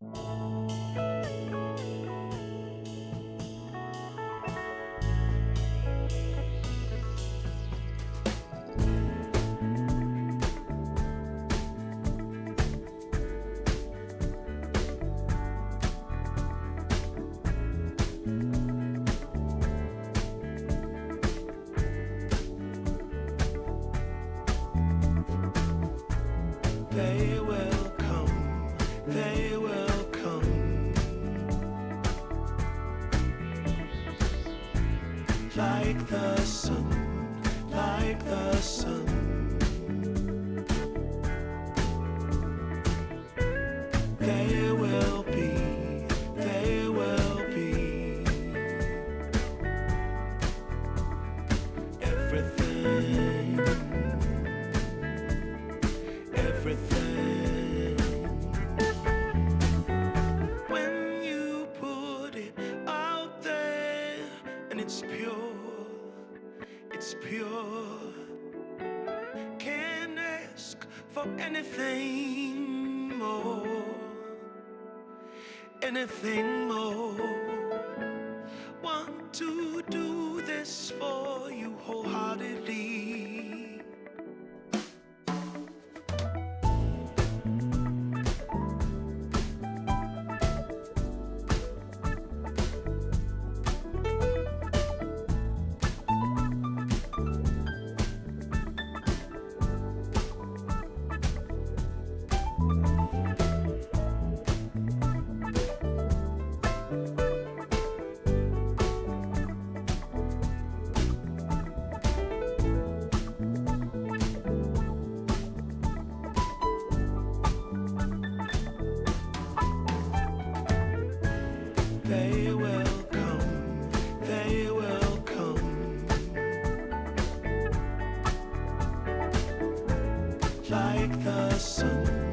They will come, they will come, like the sun, like the sun. They will be, they will be everything, everything. When you put it out there and it's pure, it's pure. Can't ask for anything more, anything more. Want to do this for you wholeheartedly. They will come, they will come, like the sun.